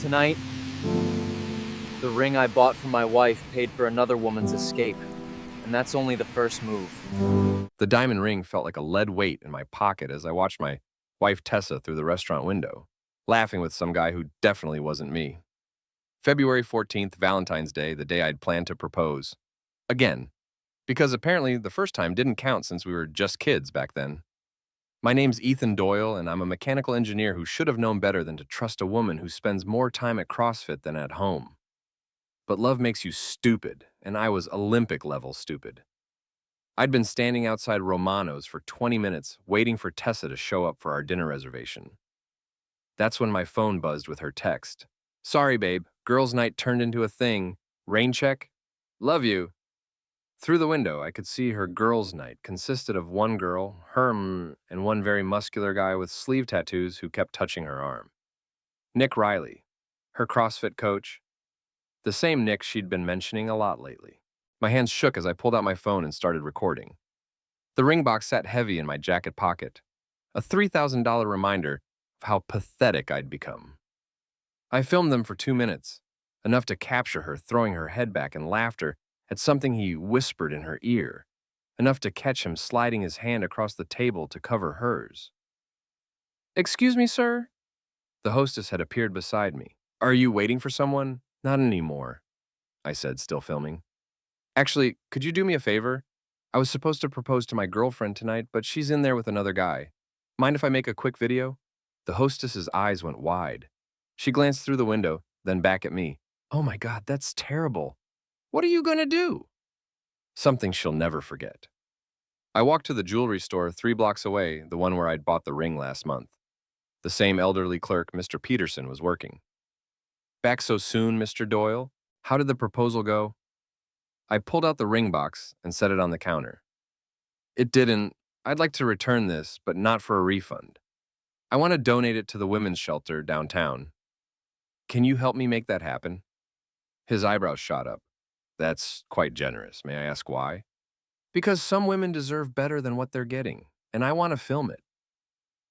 Tonight, the ring I bought for my wife paid for another woman's escape. And that's only the first move. The diamond ring felt like a lead weight in my pocket as I watched my wife Tessa through the restaurant window, laughing with some guy who definitely wasn't me. February 14th, Valentine's Day, the day I'd planned to propose. Again, because apparently the first time didn't count since we were just kids back then. My name's Ethan Doyle, and I'm a mechanical engineer who should have known better than to trust a woman who spends more time at CrossFit than at home. But love makes you stupid, and I was Olympic-level stupid. I'd been standing outside Romano's for 20 minutes, waiting for Tessa to show up for our dinner reservation. That's when my phone buzzed with her text. "Sorry, babe, girls' night turned into a thing. Rain check? Love you." Through the window, I could see her girls' night consisted of one girl, and one very muscular guy with sleeve tattoos who kept touching her arm. Nick Riley, her CrossFit coach. The same Nick she'd been mentioning a lot lately. My hands shook as I pulled out my phone and started recording. The ring box sat heavy in my jacket pocket, a $3,000 reminder of how pathetic I'd become. I filmed them for 2 minutes, enough to capture her throwing her head back in laughter at something he whispered in her ear, enough to catch him sliding his hand across the table to cover hers. "Excuse me, sir?" The hostess had appeared beside me. "Are you waiting for someone?" "Not anymore," I said, still filming. "Actually, could you do me a favor? I was supposed to propose to my girlfriend tonight, but she's in there with another guy. Mind if I make a quick video?" The hostess's eyes went wide. She glanced through the window, then back at me. "Oh my God, that's terrible. What are you gonna do?" Something she'll never forget. I walked to the jewelry store 3 blocks away, the one where I'd bought the ring last month. The same elderly clerk, Mr. Peterson, was working. "Back so soon, Mr. Doyle? How did the proposal go?" I pulled out the ring box and set it on the counter. "It didn't. I'd like to return this, but not for a refund. I want to donate it to the women's shelter downtown. Can you help me make that happen?" His eyebrows shot up. "That's quite generous. May I ask why?" "Because some women deserve better than what they're getting, and I want to film it."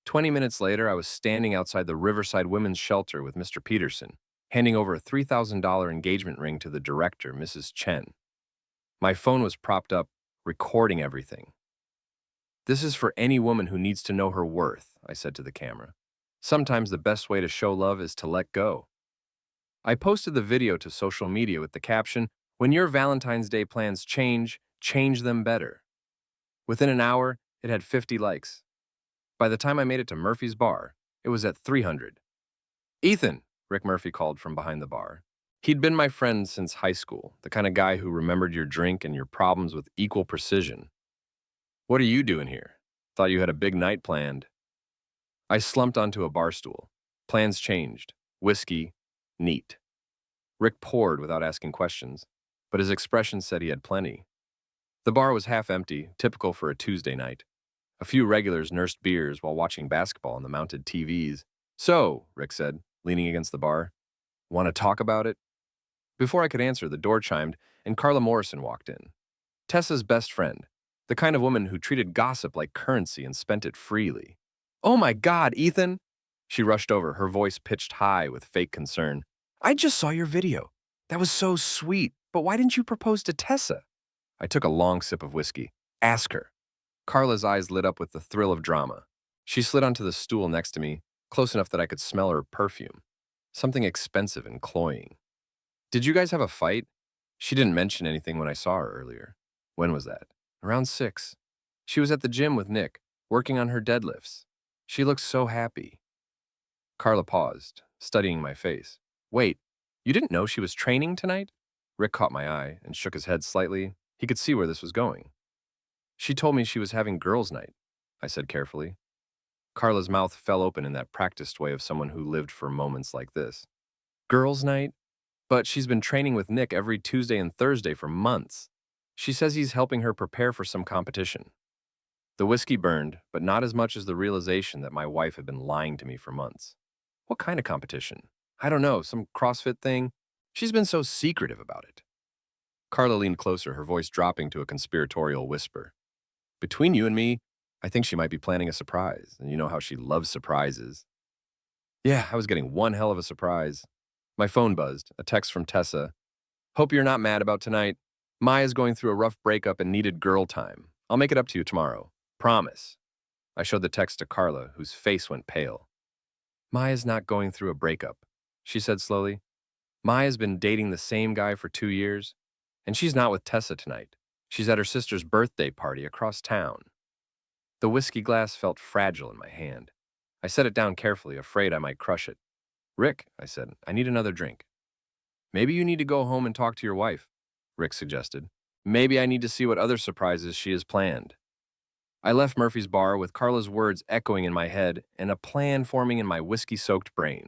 20 minutes later, I was standing outside the Riverside Women's Shelter with Mr. Peterson, handing over a $3,000 engagement ring to the director, Mrs. Chen. My phone was propped up, recording everything. "This is for any woman who needs to know her worth," I said to the camera. "Sometimes the best way to show love is to let go." I posted the video to social media with the caption, "When your Valentine's Day plans change, change them better." Within an hour, it had 50 likes. By the time I made it to Murphy's bar, it was at 300. "Ethan," Rick Murphy called from behind the bar. He'd been my friend since high school, the kind of guy who remembered your drink and your problems with equal precision. "What are you doing here? Thought you had a big night planned." I slumped onto a bar stool. Plans changed. Whiskey, neat. Rick poured without asking questions, but his expression said he had plenty. The bar was half empty, typical for a Tuesday night. A few regulars nursed beers while watching basketball on the mounted TVs. "So," Rick said, leaning against the bar, "want to talk about it?" Before I could answer, the door chimed, and Carla Morrison walked in. Tessa's best friend, the kind of woman who treated gossip like currency and spent it freely. "Oh my God, Ethan!" She rushed over, her voice pitched high with fake concern. "I just saw your video. That was so sweet, but why didn't you propose to Tessa?" I took a long sip of whiskey. "Ask her." Carla's eyes lit up with the thrill of drama. She slid onto the stool next to me, close enough that I could smell her perfume. Something expensive and cloying. "Did you guys have a fight?" She didn't mention anything when I saw her earlier. When was that? Around 6. She was at the gym with Nick, working on her deadlifts. She looked so happy. Carla paused, studying my face. "Wait, you didn't know she was training tonight?" Rick caught my eye and shook his head slightly. He could see where this was going. "She told me she was having girls' night," I said carefully. Carla's mouth fell open in that practiced way of someone who lived for moments like this. "Girls' night? But she's been training with Nick every Tuesday and Thursday for months. She says he's helping her prepare for some competition." The whiskey burned, but not as much as the realization that my wife had been lying to me for months. "What kind of competition?" "I don't know, some CrossFit thing. She's been so secretive about it." Carla leaned closer, her voice dropping to a conspiratorial whisper. "Between you and me, I think she might be planning a surprise, and you know how she loves surprises." Yeah, I was getting one hell of a surprise. My phone buzzed, a text from Tessa. Hope you're not mad about tonight. Maya's going through a rough breakup and needed girl time. I'll make it up to you tomorrow. Promise. I showed the text to Carla, whose face went pale. Maya's not going through a breakup, she said slowly. Maya's been dating the same guy for 2 years, and she's not with Tessa tonight. She's at her sister's birthday party across town. The whiskey glass felt fragile in my hand. I set it down carefully, afraid I might crush it. Rick, I said, I need another drink. Maybe you need to go home and talk to your wife, Rick suggested. Maybe I need to see what other surprises she has planned. I left Murphy's bar with Carla's words echoing in my head and a plan forming in my whiskey-soaked brain.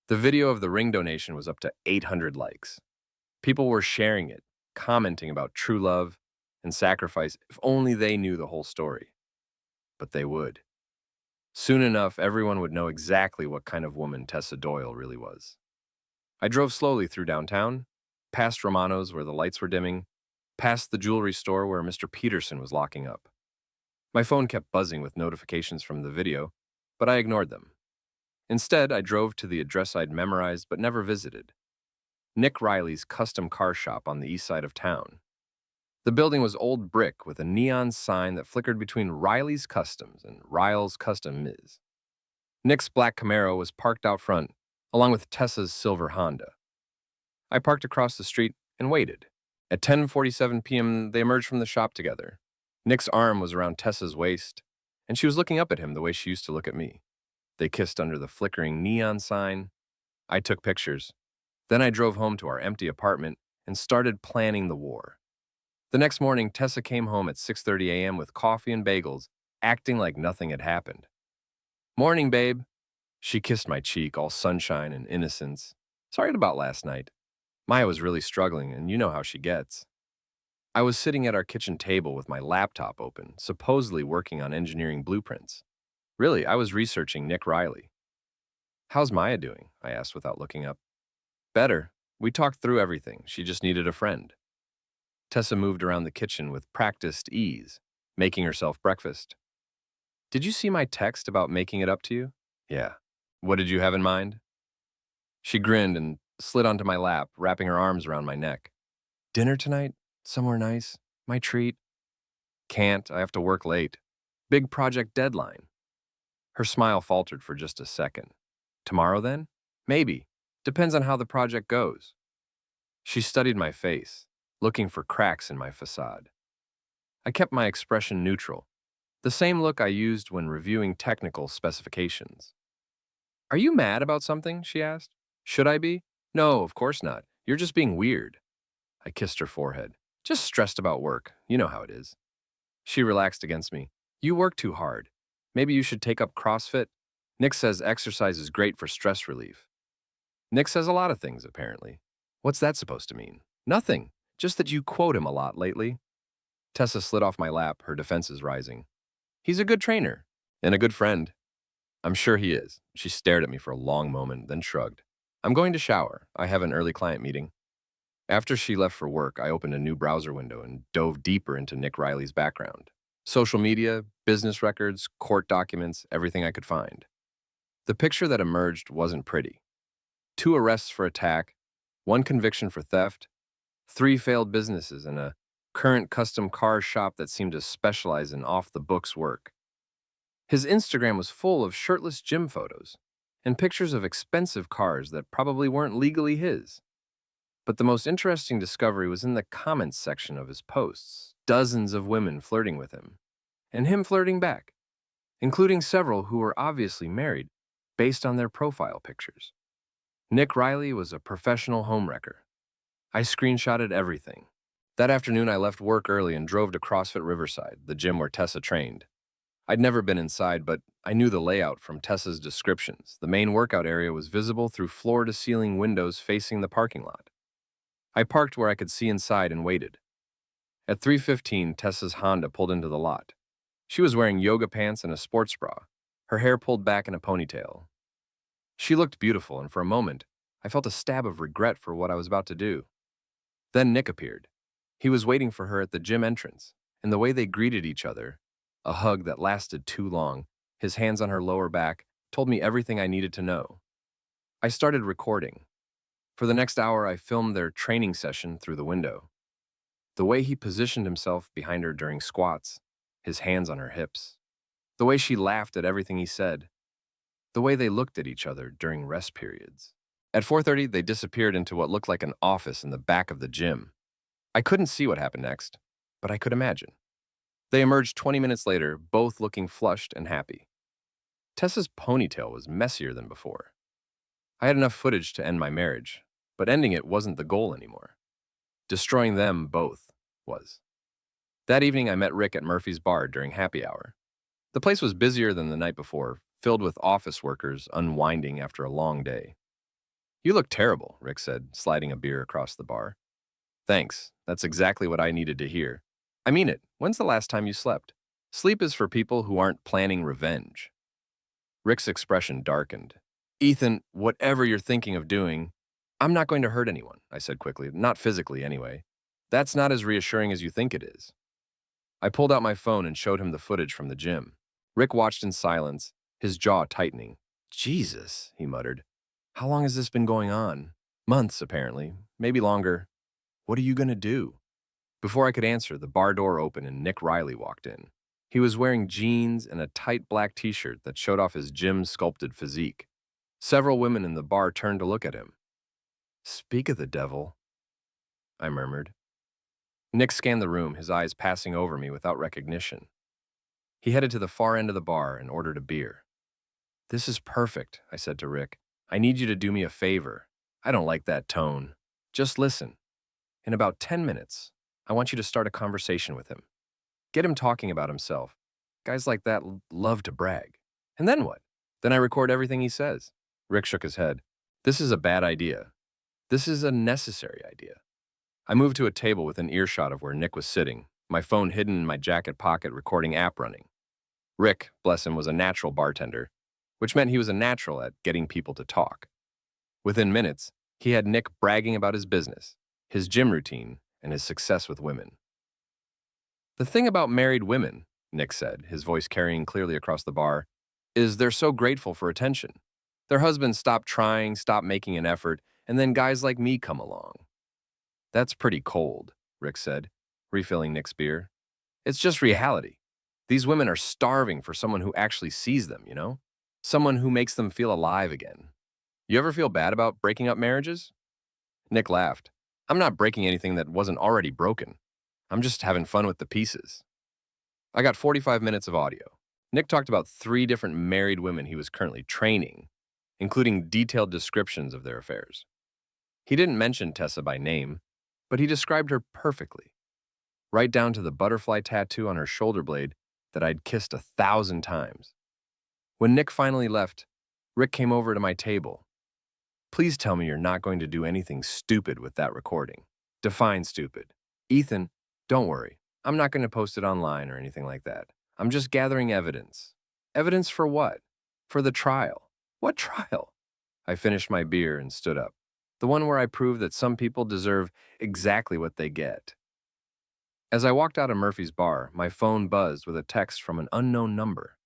The video of the ring donation was up to 800 likes. People were sharing it, commenting about true love and sacrifice if only they knew the whole story. But they would. Soon enough, everyone would know exactly what kind of woman Tessa Doyle really was. I drove slowly through downtown, past Romano's where the lights were dimming, past the jewelry store where Mr. Peterson was locking up. My phone kept buzzing with notifications from the video, but I ignored them. Instead, I drove to the address I'd memorized but never visited. Nick Riley's custom car shop on the east side of town. The building was old brick with a neon sign that flickered between Riley's Customs and Ryle's Custom Ms. Nick's black Camaro was parked out front, along with Tessa's silver Honda. I parked across the street and waited. At 10:47 p.m., they emerged from the shop together. Nick's arm was around Tessa's waist, and she was looking up at him the way she used to look at me. They kissed under the flickering neon sign. I took pictures. Then I drove home to our empty apartment and started planning the war. The next morning, Tessa came home at 6:30 a.m. with coffee and bagels, acting like nothing had happened. Morning, babe. She kissed my cheek, all sunshine and innocence. Sorry about last night. Maya was really struggling, and you know how she gets. I was sitting at our kitchen table with my laptop open, supposedly working on engineering blueprints. Really, I was researching Nick Riley. How's Maya doing? I asked without looking up. Better. We talked through everything. She just needed a friend. Tessa moved around the kitchen with practiced ease, making herself breakfast. Did you see my text about making it up to you? Yeah. What did you have in mind? She grinned and slid onto my lap, wrapping her arms around my neck. Dinner tonight? Somewhere nice? My treat? Can't. I have to work late. Big project deadline. Her smile faltered for just a second. Tomorrow then? Maybe. Depends on how the project goes. She studied my face, looking for cracks in my facade. I kept my expression neutral, the same look I used when reviewing technical specifications. Are you mad about something? She asked. Should I be? No, of course not. You're just being weird. I kissed her forehead. Just stressed about work. You know how it is. She relaxed against me. You work too hard. Maybe you should take up CrossFit. Nick says exercise is great for stress relief. Nick says a lot of things, apparently. What's that supposed to mean? Nothing. Just that you quote him a lot lately. Tessa slid off my lap, her defenses rising. He's a good trainer. And a good friend. I'm sure he is. She stared at me for a long moment, then shrugged. I'm going to shower. I have an early client meeting. After she left for work, I opened a new browser window and dove deeper into Nick Riley's background. Social media, business records, court documents, everything I could find. The picture that emerged wasn't pretty. 2 arrests for attack, 1 conviction for theft, 3 failed businesses, and a current custom car shop that seemed to specialize in off-the-books work. His Instagram was full of shirtless gym photos and pictures of expensive cars that probably weren't legally his. But the most interesting discovery was in the comments section of his posts. Dozens of women flirting with him, and him flirting back, including several who were obviously married based on their profile pictures. Nick Riley was a professional homewrecker. I screenshotted everything. That afternoon, I left work early and drove to CrossFit Riverside, the gym where Tessa trained. I'd never been inside, but I knew the layout from Tessa's descriptions. The main workout area was visible through floor-to-ceiling windows facing the parking lot. I parked where I could see inside and waited. At 3:15, Tessa's Honda pulled into the lot. She was wearing yoga pants and a sports bra, her hair pulled back in a ponytail. She looked beautiful, and for a moment, I felt a stab of regret for what I was about to do. Then Nick appeared. He was waiting for her at the gym entrance, and the way they greeted each other, a hug that lasted too long, his hands on her lower back, told me everything I needed to know. I started recording. For the next hour, I filmed their training session through the window. The way he positioned himself behind her during squats, his hands on her hips. The way she laughed at everything he said. The way they looked at each other during rest periods. At 4:30, they disappeared into what looked like an office in the back of the gym. I couldn't see what happened next, but I could imagine. They emerged 20 minutes later, both looking flushed and happy. Tessa's ponytail was messier than before. I had enough footage to end my marriage, but ending it wasn't the goal anymore. Destroying them both was. That evening, I met Rick at Murphy's bar during happy hour. The place was busier than the night before, filled with office workers unwinding after a long day. "You look terrible," Rick said, sliding a beer across the bar. "Thanks. That's exactly what I needed to hear. I mean it. When's the last time you slept? Sleep is for people who aren't planning revenge." Rick's expression darkened. "Ethan, whatever you're thinking of doing, I'm not going to hurt anyone," I said quickly. "Not physically, anyway. That's not as reassuring as you think it is." I pulled out my phone and showed him the footage from the gym. Rick watched in silence, his jaw tightening. "Jesus," he muttered. "How long has this been going on?" "Months, apparently. Maybe longer." "What are you going to do?" Before I could answer, the bar door opened and Nick Riley walked in. He was wearing jeans and a tight black t-shirt that showed off his gym-sculpted physique. Several women in the bar turned to look at him. "Speak of the devil," I murmured. Nick scanned the room, his eyes passing over me without recognition. He headed to the far end of the bar and ordered a beer. "This is perfect," I said to Rick. "I need you to do me a favor." "I don't like that tone." "Just listen. In about 10 minutes, I want you to start a conversation with him. Get him talking about himself. Guys like that love to brag. And then what? Then I record everything he says." Rick shook his head. "This is a bad idea. This is a necessary idea." I moved to a table within earshot of where Nick was sitting, my phone hidden in my jacket pocket, recording app running. Rick, bless him, was a natural bartender, which meant he was a natural at getting people to talk. Within minutes, he had Nick bragging about his business, his gym routine, and his success with women. "The thing about married women," Nick said, his voice carrying clearly across the bar, "is they're so grateful for attention. Their husbands stop trying, stop making an effort, and then guys like me come along." "That's pretty cold," Rick said, refilling Nick's beer. "It's just reality. These women are starving for someone who actually sees them, you know? Someone who makes them feel alive again. You ever feel bad about breaking up marriages?" Nick laughed. "I'm not breaking anything that wasn't already broken. I'm just having fun with the pieces." I got 45 minutes of audio. Nick talked about 3 different married women he was currently training, including detailed descriptions of their affairs. He didn't mention Tessa by name, but he described her perfectly, right down to the butterfly tattoo on her shoulder blade that I'd kissed 1,000 times. When Nick finally left, Rick came over to my table. "Please tell me you're not going to do anything stupid with that recording." "Define stupid." "Ethan, don't worry. I'm not going to post it online or anything like that. I'm just gathering evidence." "Evidence for what?" "For the trial." "What trial?" I finished my beer and stood up. "The one where I prove that some people deserve exactly what they get." As I walked out of Murphy's bar, my phone buzzed with a text from an unknown number.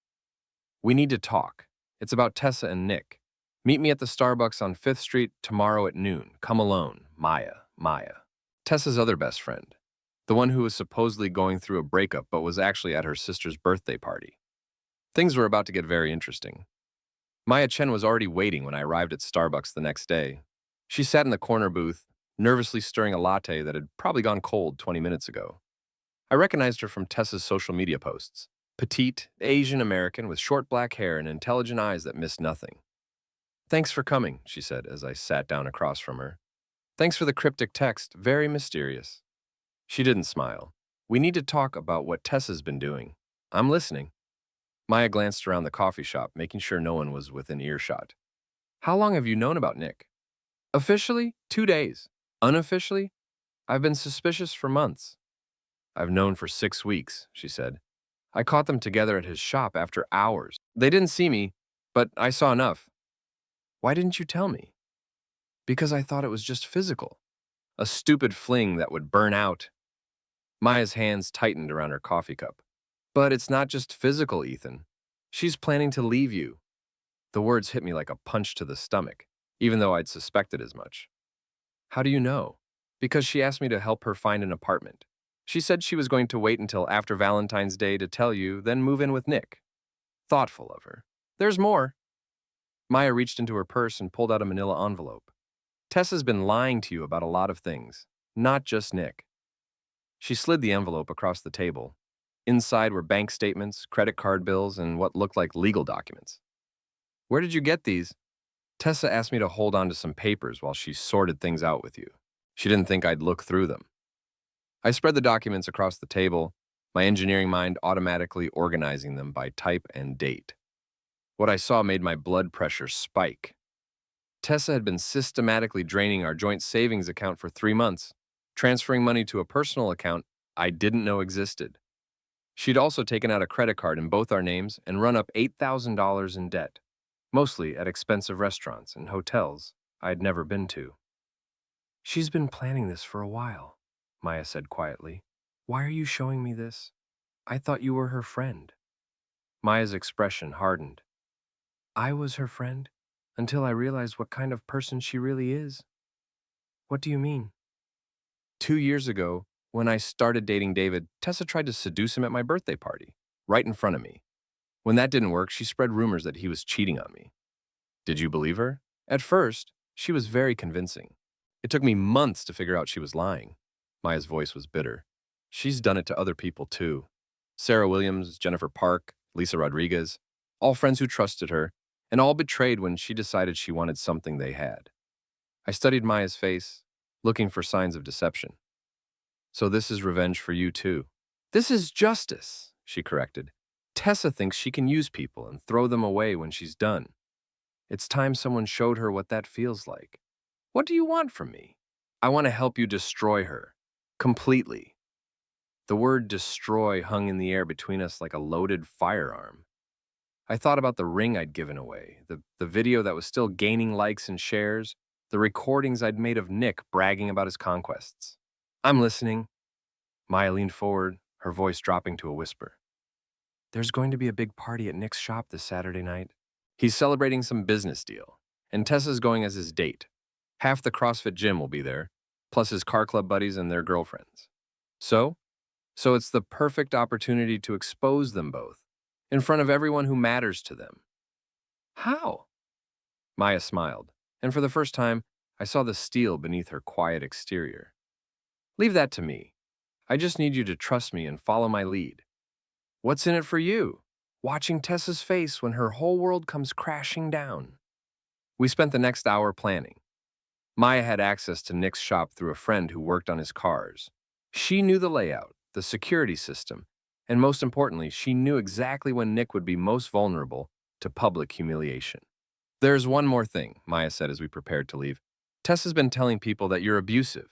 "We need to talk. It's about Tessa and Nick. Meet me at the Starbucks on 5th Street tomorrow at noon. Come alone. Maya." Tessa's other best friend. The one who was supposedly going through a breakup but was actually at her sister's birthday party. Things were about to get very interesting. Maya Chen was already waiting when I arrived at Starbucks the next day. She sat in the corner booth, nervously stirring a latte that had probably gone cold 20 minutes ago. I recognized her from Tessa's social media posts. Petite, Asian American with short black hair and intelligent eyes that missed nothing. "Thanks for coming," she said as I sat down across from her. "Thanks for the cryptic text, very mysterious." She didn't smile. "We need to talk about what Tessa's been doing." "I'm listening." Maya glanced around the coffee shop, making sure no one was within earshot. "How long have you known about Nick?" "Officially, 2 days. Unofficially, I've been suspicious for months." "I've known for 6 weeks," she said. "I caught them together at his shop after hours. They didn't see me, but I saw enough." "Why didn't you tell me?" "Because I thought it was just physical. A stupid fling that would burn out." Maya's hands tightened around her coffee cup. "But it's not just physical, Ethan. She's planning to leave you." The words hit me like a punch to the stomach, even though I'd suspected as much. How do you know? Because she asked me to help her find an apartment. She said she was going to wait until after Valentine's Day to tell you, then move in with Nick. Thoughtful of her. There's more. Maya reached into her purse and pulled out a manila envelope. Tessa's been lying to you about a lot of things, not just Nick. She slid the envelope across the table. Inside were bank statements, credit card bills, and what looked like legal documents. Where did you get these? Tessa asked me to hold on to some papers while she sorted things out with you. She didn't think I'd look through them. I spread the documents across the table, my engineering mind automatically organizing them by type and date. What I saw made my blood pressure spike. Tessa had been systematically draining our joint savings account for 3 months, transferring money to a personal account I didn't know existed. She'd also taken out a credit card in both our names and run up $8,000 in debt, mostly at expensive restaurants and hotels I'd never been to. She's been planning this for a while, Maya said quietly. Why are you showing me this? I thought you were her friend. Maya's expression hardened. I was her friend until I realized what kind of person she really is. What do you mean? 2 years ago, when I started dating David, Tessa tried to seduce him at my birthday party, right in front of me. When that didn't work, she spread rumors that he was cheating on me. Did you believe her? At first, she was very convincing. It took me months to figure out she was lying. Maya's voice was bitter. She's done it to other people too. Sarah Williams, Jennifer Park, Lisa Rodriguez, all friends who trusted her, and all betrayed when she decided she wanted something they had. I studied Maya's face, looking for signs of deception. So this is revenge for you too. This is justice, she corrected. Tessa thinks she can use people and throw them away when she's done. It's time someone showed her what that feels like. What do you want from me? I want to help you destroy her. Completely. The word destroy hung in the air between us like a loaded firearm. I thought about the ring I'd given away, the video that was still gaining likes and shares, the recordings I'd made of Nick bragging about his conquests. I'm listening. Maya leaned forward, her voice dropping to a whisper. There's going to be a big party at Nick's shop this Saturday night. He's celebrating some business deal, and Tessa's going as his date. Half the CrossFit gym will be there, plus his car club buddies and their girlfriends. So it's the perfect opportunity to expose them both, in front of everyone who matters to them. How? Maya smiled, and for the first time, I saw the steel beneath her quiet exterior. Leave that to me. I just need you to trust me and follow my lead. What's in it for you? Watching Tessa's face when her whole world comes crashing down. We spent the next hour planning. Maya had access to Nick's shop through a friend who worked on his cars. She knew the layout, the security system, and most importantly, she knew exactly when Nick would be most vulnerable to public humiliation. There's one more thing, Maya said as we prepared to leave. Tessa's been telling people that you're abusive.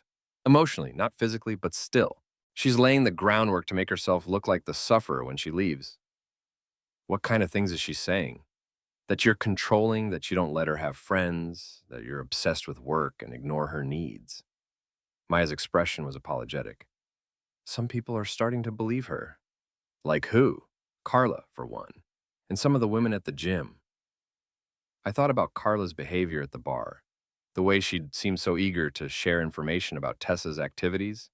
Emotionally, not physically, but still. She's laying the groundwork to make herself look like the sufferer when she leaves. What kind of things is she saying? That you're controlling, that you don't let her have friends, that you're obsessed with work and ignore her needs. Maya's expression was apologetic. Some people are starting to believe her. Like who? Carla, for one, and some of the women at the gym. I thought about Carla's behavior at the bar, the way she'd seemed so eager to share information about Tessa's activities.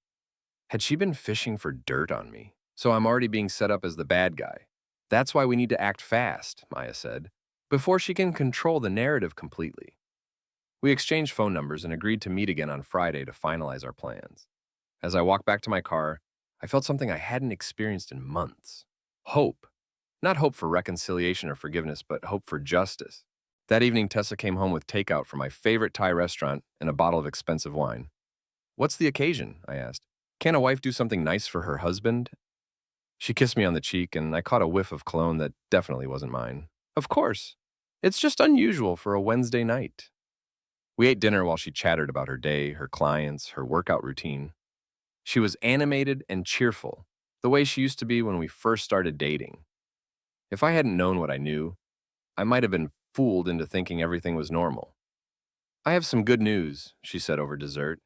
Had she been fishing for dirt on me? So I'm already being set up as the bad guy. That's why we need to act fast, Maya said, before she can control the narrative completely. We exchanged phone numbers and agreed to meet again on Friday to finalize our plans. As I walked back to my car, I felt something I hadn't experienced in months. Hope. Not hope for reconciliation or forgiveness, but hope for justice. That evening, Tessa came home with takeout from my favorite Thai restaurant and a bottle of expensive wine. What's the occasion? I asked. Can't a wife do something nice for her husband? She kissed me on the cheek, and I caught a whiff of cologne that definitely wasn't mine. Of course. It's just unusual for a Wednesday night. We ate dinner while she chattered about her day, her clients, her workout routine. She was animated and cheerful, the way she used to be when we first started dating. If I hadn't known what I knew, I might have been fooled into thinking everything was normal. I have some good news, she said over dessert.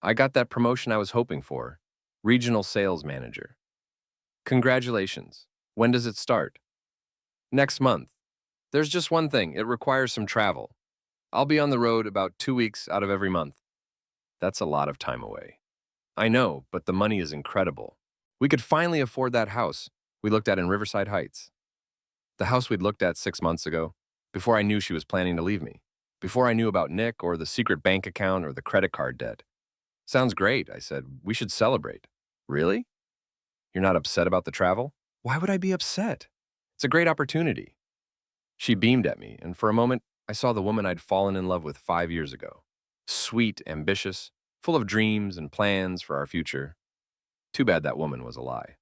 I got that promotion I was hoping for, regional sales manager. Congratulations. When does it start? Next month. There's just one thing, it requires some travel. I'll be on the road about 2 weeks out of every month. That's a lot of time away. I know, but the money is incredible. We could finally afford that house we looked at in Riverside Heights. The house we'd looked at 6 months ago, before I knew she was planning to leave me, before I knew about Nick or the secret bank account or the credit card debt. Sounds great, I said. We should celebrate. Really? You're not upset about the travel? Why would I be upset? It's a great opportunity. She beamed at me, and for a moment, I saw the woman I'd fallen in love with 5 years ago. Sweet, ambitious, full of dreams and plans for our future. Too bad that woman was a lie.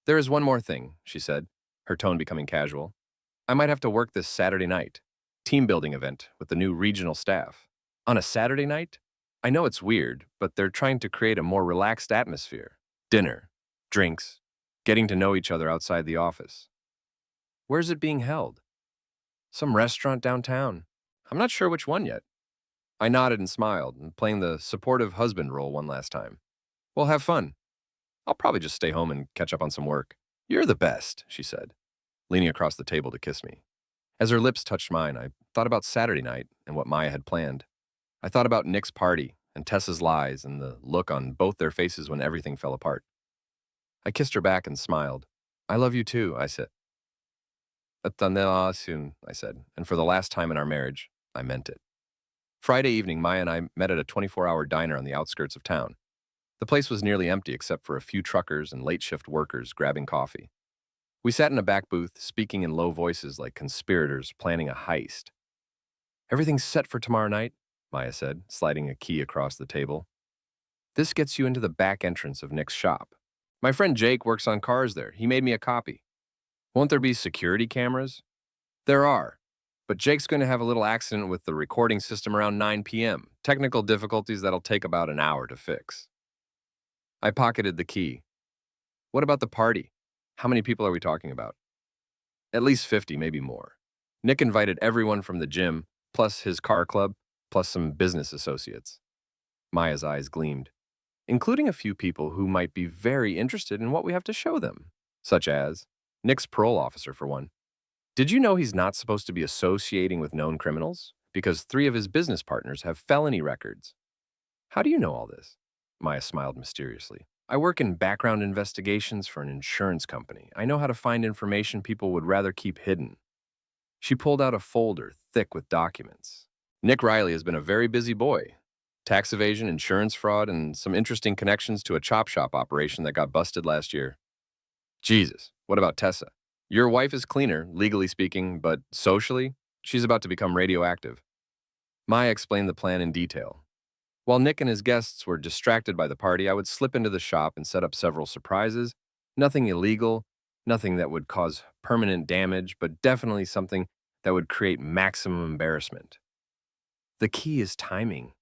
There is one more thing, she said, her tone becoming casual. I might have to work this Saturday night. Team building event with the new regional staff. On a Saturday night? I know it's weird, but they're trying to create a more relaxed atmosphere. Dinner, drinks, getting to know each other outside the office. Where's it being held? Some restaurant downtown. I'm not sure which one yet. I nodded and smiled, and playing the supportive husband role one last time. Well, have fun. I'll probably just stay home and catch up on some work. You're the best, she said, leaning across the table to kiss me. As her lips touched mine, I thought about Saturday night and what Maya had planned. I thought about Nick's party and Tessa's lies and the look on both their faces when everything fell apart. I kissed her back and smiled. I love you too, I said. Soon, I said, and for the last time in our marriage, I meant it. Friday evening, Maya and I met at a 24-hour diner on the outskirts of town. The place was nearly empty except for a few truckers and late-shift workers grabbing coffee. We sat in a back booth, speaking in low voices like conspirators planning a heist. Everything's set for tomorrow night, Maya said, sliding a key across the table. This gets you into the back entrance of Nick's shop. My friend Jake works on cars there. He made me a copy. Won't there be security cameras? There are, but Jake's going to have a little accident with the recording system around 9 p.m. Technical difficulties that'll take about an hour to fix. I pocketed the key. What about the party? How many people are we talking about? At least 50, maybe more. Nick invited everyone from the gym, plus his car club, plus some business associates. Maya's eyes gleamed, including a few people who might be very interested in what we have to show them, such as Nick's parole officer, for one. Did you know he's not supposed to be associating with known criminals? Because 3 of his business partners have felony records. How do you know all this? Maya smiled mysteriously. I work in background investigations for an insurance company. I know how to find information people would rather keep hidden. She pulled out a folder thick with documents. Nick Riley has been a very busy boy. Tax evasion, insurance fraud, and some interesting connections to a chop shop operation that got busted last year. Jesus, what about Tessa? Your wife is cleaner, legally speaking, but socially, she's about to become radioactive. Maya explained the plan in detail. While Nick and his guests were distracted by the party, I would slip into the shop and set up several surprises. Nothing illegal, nothing that would cause permanent damage, but definitely something that would create maximum embarrassment. The key is timing,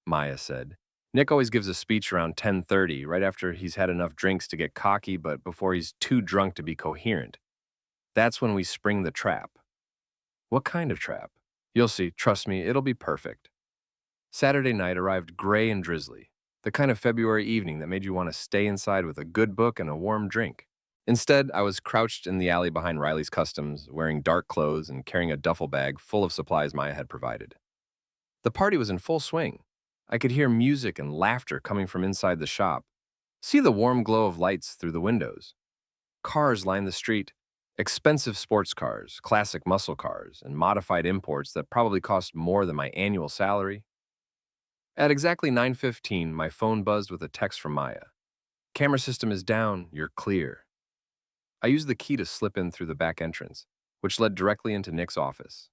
Maya said. Nick always gives a speech around 10:30, right after he's had enough drinks to get cocky, but before he's too drunk to be coherent. That's when we spring the trap. What kind of trap? You'll see, trust me, it'll be perfect. Saturday night arrived gray and drizzly, the kind of February evening that made you want to stay inside with a good book and a warm drink. Instead, I was crouched in the alley behind Riley's Customs, wearing dark clothes and carrying a duffel bag full of supplies Maya had provided. The party was in full swing. I could hear music and laughter coming from inside the shop, see the warm glow of lights through the windows. Cars lined the street, expensive sports cars, classic muscle cars, and modified imports that probably cost more than my annual salary. At exactly 9:15, my phone buzzed with a text from Maya. Camera system is down, you're clear. I used the key to slip in through the back entrance, which led directly into Nick's office.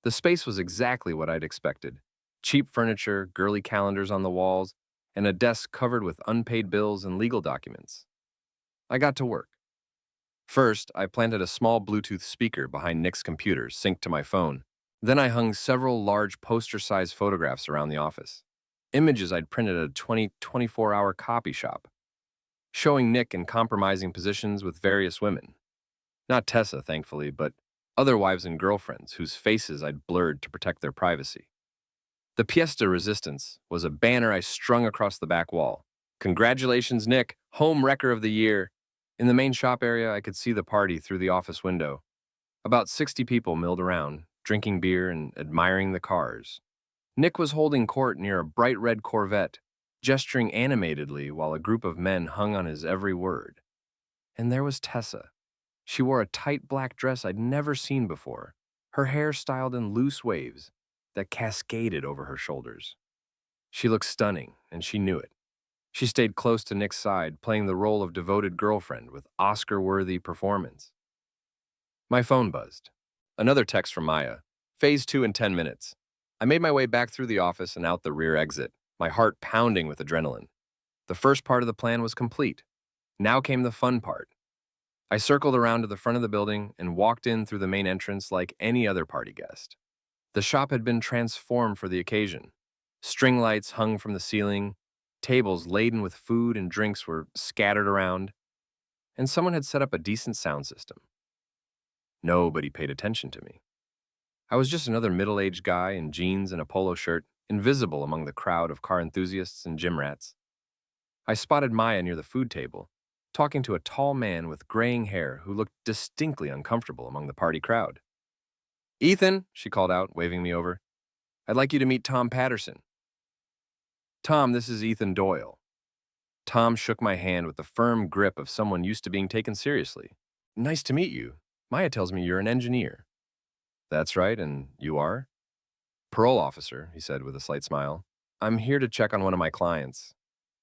The space was exactly what I'd expected. Cheap furniture, girly calendars on the walls, and a desk covered with unpaid bills and legal documents. I got to work. First, I planted a small Bluetooth speaker behind Nick's computer, synced to my phone. Then I hung several large poster-sized photographs around the office. Images I'd printed at a 24-hour copy shop, showing Nick in compromising positions with various women. Not Tessa, thankfully, but other wives and girlfriends whose faces I'd blurred to protect their privacy. The pièce de résistance was a banner I strung across the back wall. Congratulations, Nick, home wrecker of the year. In the main shop area, I could see the party through the office window. About 60 people milled around, drinking beer and admiring the cars. Nick was holding court near a bright red Corvette, gesturing animatedly while a group of men hung on his every word. And there was Tessa. She wore a tight black dress I'd never seen before, her hair styled in loose waves that cascaded over her shoulders. She looked stunning, and she knew it. She stayed close to Nick's side, playing the role of devoted girlfriend with Oscar-worthy performance. My phone buzzed. Another text from Maya. Phase 2 in 10 minutes. I made my way back through the office and out the rear exit, my heart pounding with adrenaline. The first part of the plan was complete. Now came the fun part. I circled around to the front of the building and walked in through the main entrance like any other party guest. The shop had been transformed for the occasion. String lights hung from the ceiling, tables laden with food and drinks were scattered around, and someone had set up a decent sound system. Nobody paid attention to me. I was just another middle-aged guy in jeans and a polo shirt, invisible among the crowd of car enthusiasts and gym rats. I spotted Maya near the food table, talking to a tall man with graying hair who looked distinctly uncomfortable among the party crowd. "Ethan," she called out, waving me over, "I'd like you to meet Tom Patterson." "Tom, this is Ethan Doyle." Tom shook my hand with the firm grip of someone used to being taken seriously. "Nice to meet you. Maya tells me you're an engineer." "That's right, and you are?" "Parole officer," he said with a slight smile. "I'm here to check on one of my clients."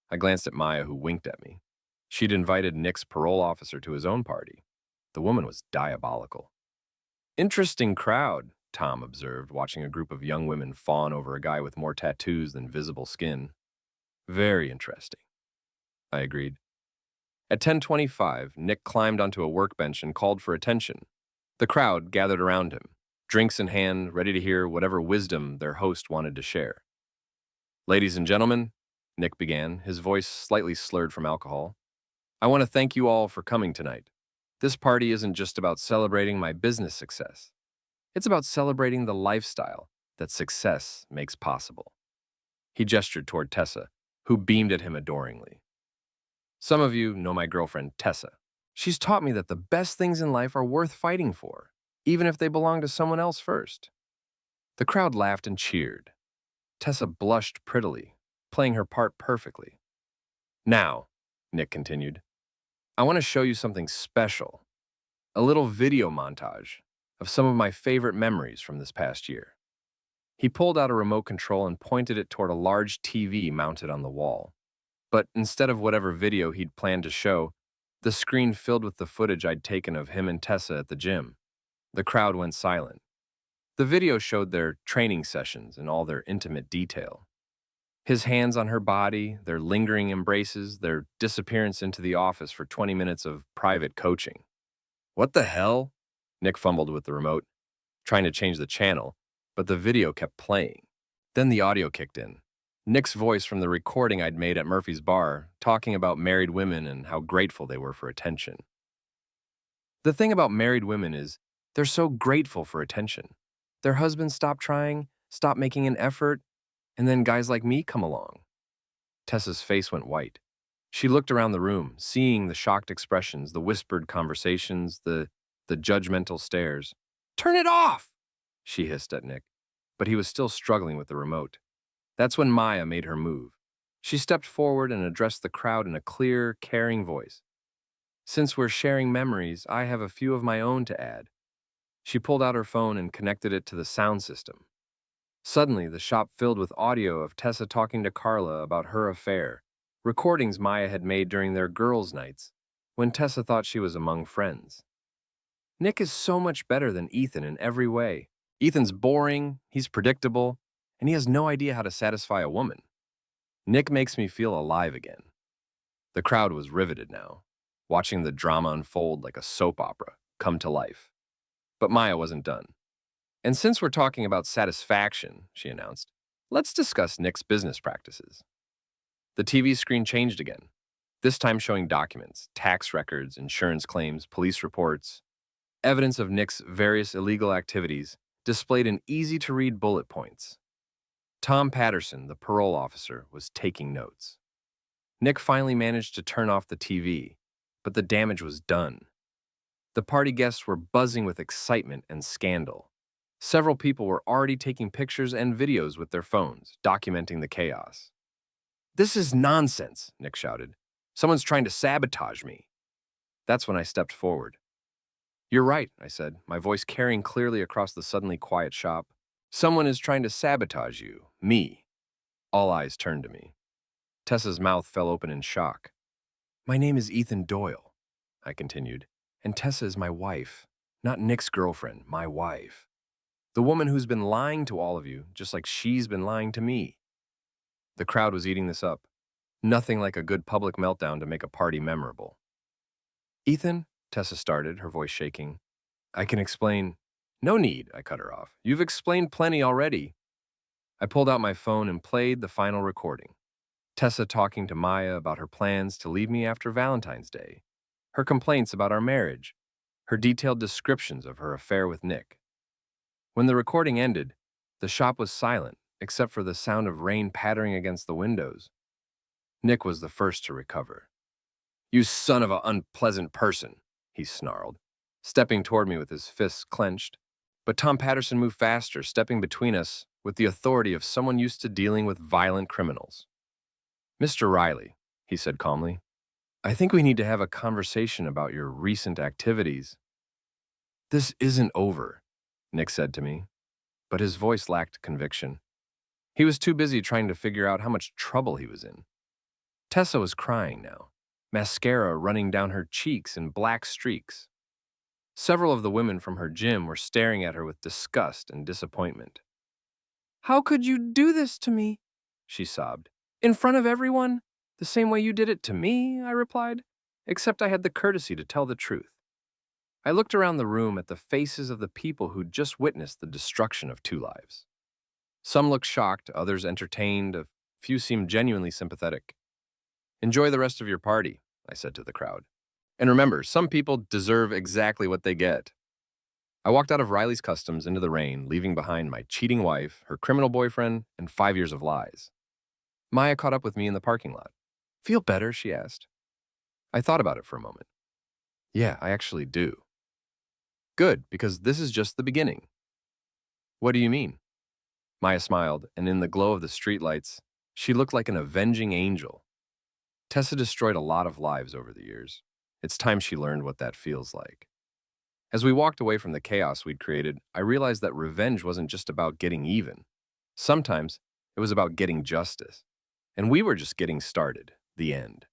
I glanced at Maya, who winked at me. She'd invited Nick's parole officer to his own party. The woman was diabolical. "Interesting crowd," Tom observed, watching a group of young women fawn over a guy with more tattoos than visible skin. "Very interesting," I agreed. At 10:25, Nick climbed onto a workbench and called for attention. The crowd gathered around him, drinks in hand, ready to hear whatever wisdom their host wanted to share. "Ladies and gentlemen," Nick began, his voice slightly slurred from alcohol, "I want to thank you all for coming tonight. This party isn't just about celebrating my business success. It's about celebrating the lifestyle that success makes possible." He gestured toward Tessa, who beamed at him adoringly. "Some of you know my girlfriend, Tessa. She's taught me that the best things in life are worth fighting for, even if they belong to someone else first." The crowd laughed and cheered. Tessa blushed prettily, playing her part perfectly. "Now," Nick continued, "I want to show you something special. A little video montage of some of my favorite memories from this past year." He pulled out a remote control and pointed it toward a large TV mounted on the wall. But instead of whatever video he'd planned to show, the screen filled with the footage I'd taken of him and Tessa at the gym. The crowd went silent. The video showed their training sessions in all their intimate detail. His hands on her body, their lingering embraces, their disappearance into the office for 20 minutes of private coaching. "What the hell?" Nick fumbled with the remote, trying to change the channel, but the video kept playing. Then the audio kicked in. Nick's voice from the recording I'd made at Murphy's bar, talking about married women and how grateful they were for attention. The thing about married women is they're so grateful for attention. Their husbands stop trying, stop making an effort, and then guys like me come along. Tessa's face went white. She looked around the room, seeing the shocked expressions, the whispered conversations, the judgmental stares. "Turn it off!" she hissed at Nick, but he was still struggling with the remote. That's when Maya made her move. She stepped forward and addressed the crowd in a clear, caring voice. "Since we're sharing memories, I have a few of my own to add." She pulled out her phone and connected it to the sound system. Suddenly, the shop filled with audio of Tessa talking to Carla about her affair, recordings Maya had made during their girls' nights, when Tessa thought she was among friends. "Nick is so much better than Ethan in every way. Ethan's boring, he's predictable, and he has no idea how to satisfy a woman. Nick makes me feel alive again." The crowd was riveted now, watching the drama unfold like a soap opera come to life. But Maya wasn't done. "And since we're talking about satisfaction," she announced, "let's discuss Nick's business practices." The TV screen changed again, this time showing documents, tax records, insurance claims, police reports, evidence of Nick's various illegal activities displayed in easy-to-read bullet points. Tom Patterson, the parole officer, was taking notes. Nick finally managed to turn off the TV, but the damage was done. The party guests were buzzing with excitement and scandal. Several people were already taking pictures and videos with their phones, documenting the chaos. "This is nonsense," Nick shouted. "Someone's trying to sabotage me." That's when I stepped forward. "You're right," I said, my voice carrying clearly across the suddenly quiet shop. "Someone is trying to sabotage you. Me." All eyes turned to me. Tessa's mouth fell open in shock. "My name is Ethan Doyle," I continued, "and Tessa is my wife. Not Nick's girlfriend, my wife. The woman who's been lying to all of you, just like she's been lying to me." The crowd was eating this up. Nothing like a good public meltdown to make a party memorable. "Ethan," Tessa started, her voice shaking, "I can explain—" "No need," I cut her off. "You've explained plenty already." I pulled out my phone and played the final recording. Tessa talking to Maya about her plans to leave me after Valentine's Day, her complaints about our marriage, her detailed descriptions of her affair with Nick. When the recording ended, the shop was silent, except for the sound of rain pattering against the windows. Nick was the first to recover. "You son of an unpleasant person," he snarled, stepping toward me with his fists clenched. But Tom Patterson moved faster, stepping between us with the authority of someone used to dealing with violent criminals. "Mr. Riley," he said calmly, "I think we need to have a conversation about your recent activities." "This isn't over," Nick said to me, but his voice lacked conviction. He was too busy trying to figure out how much trouble he was in. Tessa was crying now, mascara running down her cheeks in black streaks. Several of the women from her gym were staring at her with disgust and disappointment. "How could you do this to me?" she sobbed. "In front of everyone? The same way you did it to me," I replied, except I had the courtesy to tell the truth. I looked around the room at the faces of the people who'd just witnessed the destruction of two lives. Some looked shocked, others entertained, a few seemed genuinely sympathetic. "Enjoy the rest of your party," I said to the crowd. "And remember, some people deserve exactly what they get." I walked out of Riley's Customs into the rain, leaving behind my cheating wife, her criminal boyfriend, and 5 years of lies. Maya caught up with me in the parking lot. "Feel better?" she asked. I thought about it for a moment. "Yeah, I actually do." "Good, because this is just the beginning." "What do you mean?" Maya smiled, and in the glow of the streetlights, she looked like an avenging angel. "Tessa destroyed a lot of lives over the years. It's time she learned what that feels like." As we walked away from the chaos we'd created, I realized that revenge wasn't just about getting even. Sometimes it was about getting justice. And we were just getting started. The end.